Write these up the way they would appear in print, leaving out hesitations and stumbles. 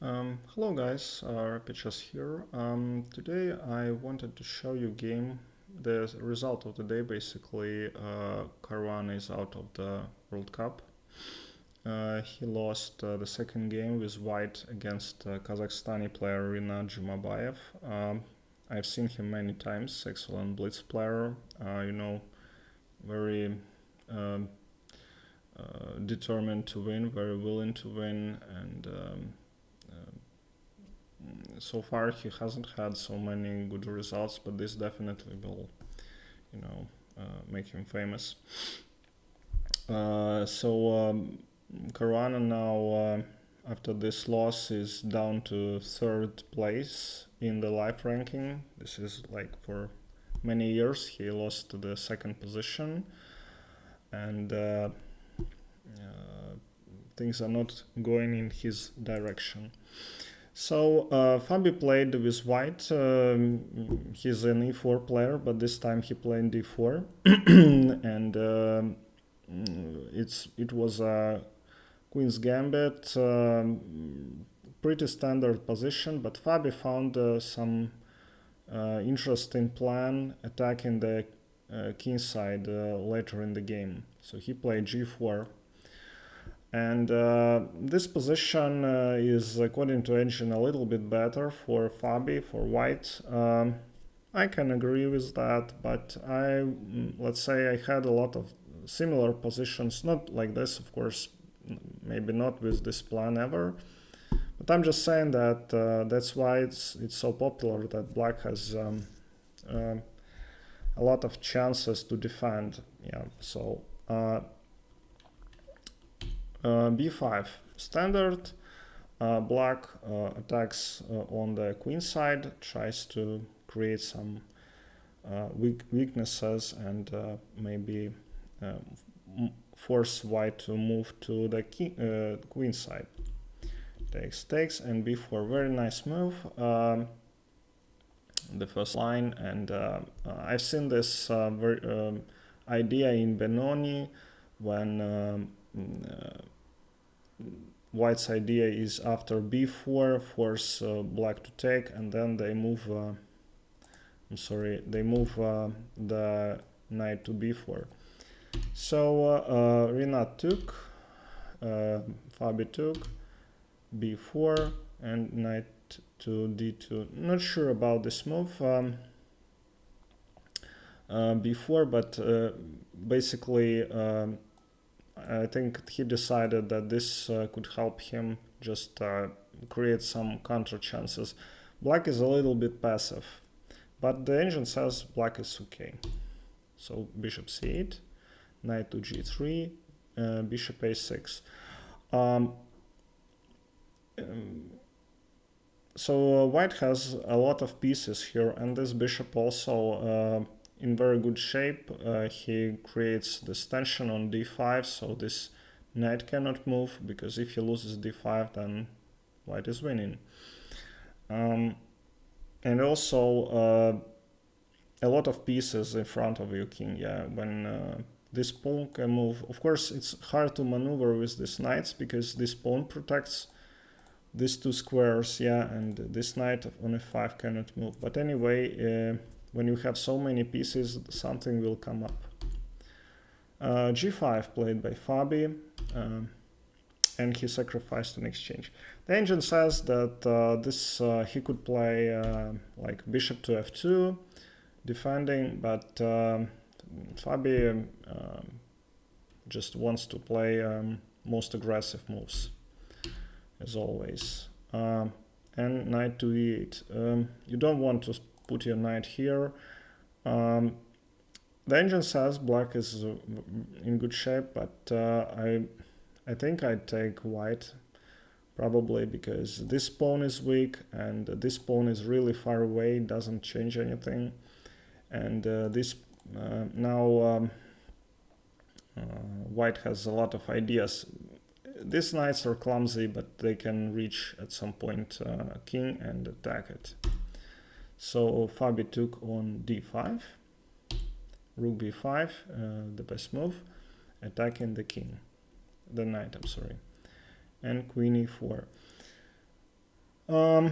Hello guys, Rapichas here. Today I wanted to show you game, the result of the day basically. Caruana is out of the World Cup. He lost the second game with white against Kazakhstani player Rinat Jumabayev. I've seen him many times, excellent blitz player, very um, determined to win, very willing to win, and so far he hasn't had so many good results, but this definitely will, make him famous. Caruana now, after this loss, is down to third place in the live ranking. This is like for many years he lost to the second position, and things are not going in his direction. So Fabi played with white. He's an e4 player, but this time he played d4, and it was a queen's gambit, pretty standard position. But Fabi found some interesting plan attacking the king side later in the game. So he played g4. And this position is, according to engine, a little bit better for Fabi, for white. I can agree with that, but let's say I had a lot of similar positions, not like this, of course, maybe not with this plan ever. But I'm just saying that that's why it's so popular, that black has a lot of chances to defend. Yeah, so b5 standard. Black attacks on the queen side, tries to create some weaknesses and maybe force white to move to the queen side. Takes, and b4, very nice move. The first line, and I've seen this idea in Benoni when white's idea is after b4 force black to take, and then they move the knight to b4. So Rinat took, Fabi took b4 and knight to d2. Not sure about this move b4, but basically I think he decided that this could help him just create some counter chances. Black is a little bit passive, but the engine says black is okay. So bishop c8, knight to g3, bishop a6. So white has a lot of pieces here, and this bishop also in very good shape. He creates this tension on d5, so this knight cannot move, because if he loses d5, then white is winning. And also a lot of pieces in front of your king. Yeah, when this pawn can move, of course it's hard to maneuver with these knights, because this pawn protects these two squares, yeah, and this knight on f5 cannot move. But anyway, when you have so many pieces, something will come up. g5 played by Fabi, and he sacrificed an exchange. The engine says that he could play like bishop to f2, defending, but Fabi just wants to play most aggressive moves, as always. And knight to e8. You don't want to put your knight here. The engine says black is in good shape, but I think I'd take white, probably because this pawn is weak and this pawn is really far away, doesn't change anything. And now white has a lot of ideas. These knights are clumsy, but they can reach at some point king and attack it. So Fabi took on d5, rook b5, the best move, attacking the king, the knight, I'm sorry, and queen e4. So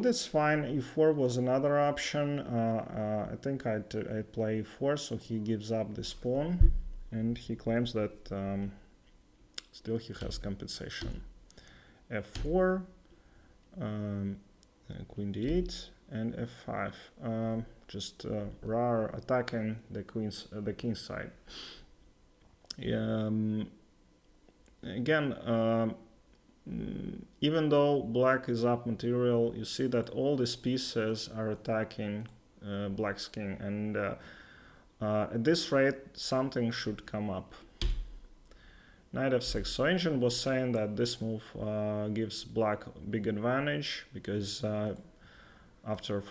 that's fine. e4 was another option. I think I'd play e4, so he gives up this pawn, and he claims that still he has compensation. f4, queen d8, and f5. Just rare attacking the king's side. Again, even though black is up material, you see that all these pieces are attacking black's king, and at this rate something should come up. Knight f6. So ancient was saying that this move gives black a big advantage, because after,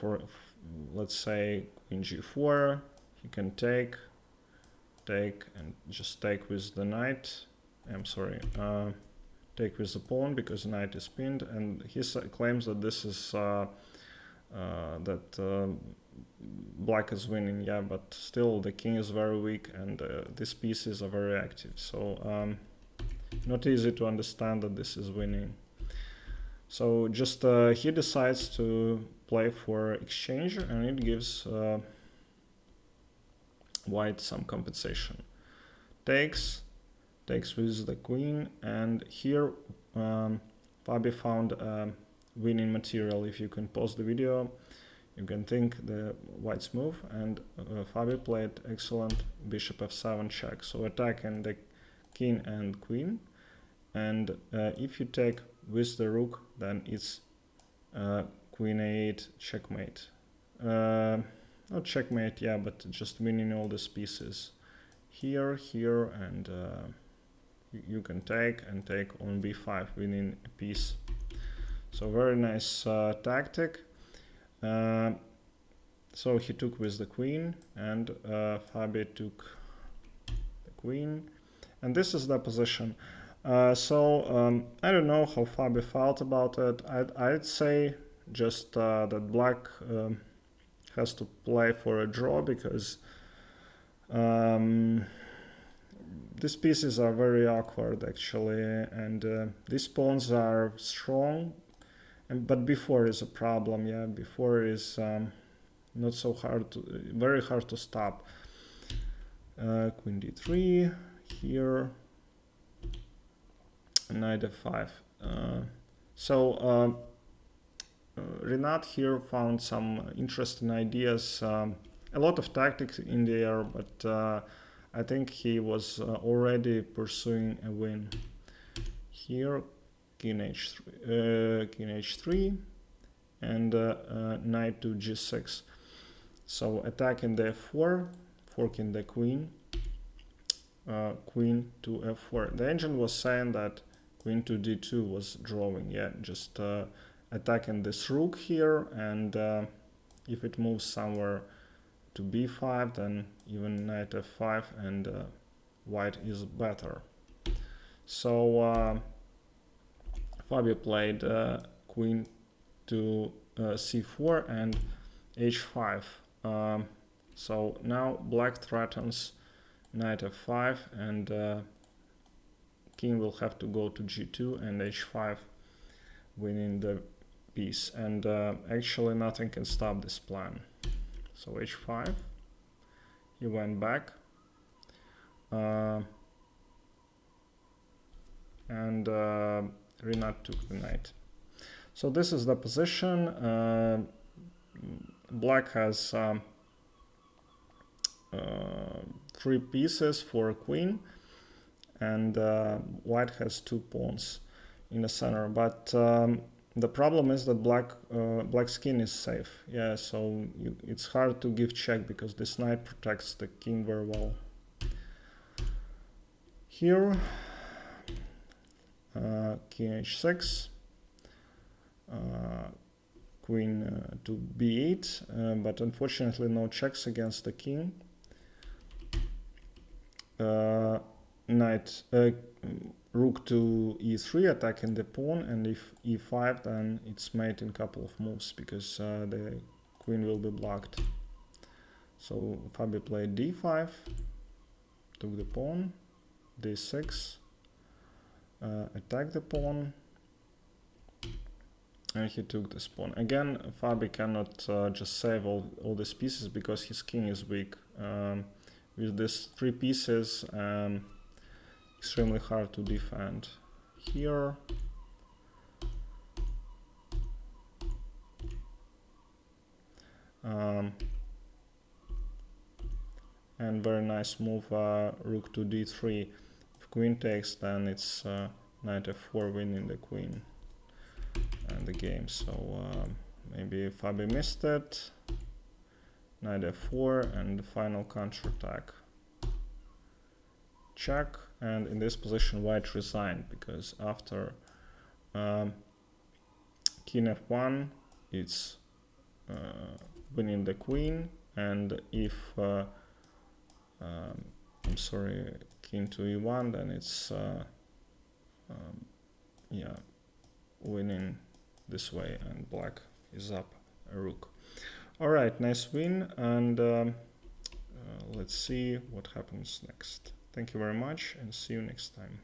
let's say, queen g4, he can take and just take with the knight. I'm sorry, take with the pawn, because knight is pinned, and he claims that this is black is winning. Yeah, but still the king is very weak, and these pieces are very active, so not easy to understand that this is winning. So just he decides to play for exchange, and it gives white some compensation. Takes with the queen, and here Fabi found winning material. If you can pause the video, you can think the white's move, and Fabi played excellent bishop f7 check, so attacking the king and queen, and if you take with the rook, then it's queen a8 checkmate. Not checkmate, yeah, but just winning all these pieces. Here, and you can take on b5, winning a piece. So very nice tactic. So he took with the queen, and Fabi took the queen, and this is the position. I don't know how Fabi felt about it. I'd say just that black has to play for a draw, because these pieces are very awkward actually, and these pawns are strong, but b4 is a problem. Yeah, b4 is not so hard to, very hard to stop. Queen d3 here, knight f5. Rinat here found some interesting ideas, a lot of tactics in there, but I think he was already pursuing a win. Here, king h3, and knight to g6. So attacking the f4, forking the queen, queen to f4. The agent was saying that queen to d2 was drawing. Yeah, just attacking this rook here, and if it moves somewhere to b5, then even knight f5, and white is better. So Fabi played queen to c4 and h5. So now black threatens knight f5, and king will have to go to g2 and h5, winning the piece, and actually nothing can stop this plan. So h5, he went back, and Rinat took the knight. So this is the position. Black has 3 pieces for a queen, and white has 2 pawns in the center, but the problem is that black's king is safe. Yeah, so it's hard to give check, because this knight protects the king very well. Here, king h6, queen to b8, but unfortunately no checks against the king. Knight, rook to e3, attacking the pawn, and if e5, then it's mate in a couple of moves, because the queen will be blocked. So Fabi played d5, took the pawn, d6, attack the pawn, And he took this pawn. Again, Fabi cannot just save all these pieces because his king is weak. With these 3 pieces, extremely hard to defend. Here, and very nice move, rook to d3. If queen takes, then it's knight f4 winning the queen and the game. So maybe Fabi missed it. Knight f4 and the final counterattack. Check, and in this position white resigned because after king f1 it's winning the queen, and if I'm sorry, king to e1, then it's yeah, winning this way, and black is up a rook. All right, nice win, and let's see what happens next. Thank you very much, and see you next time.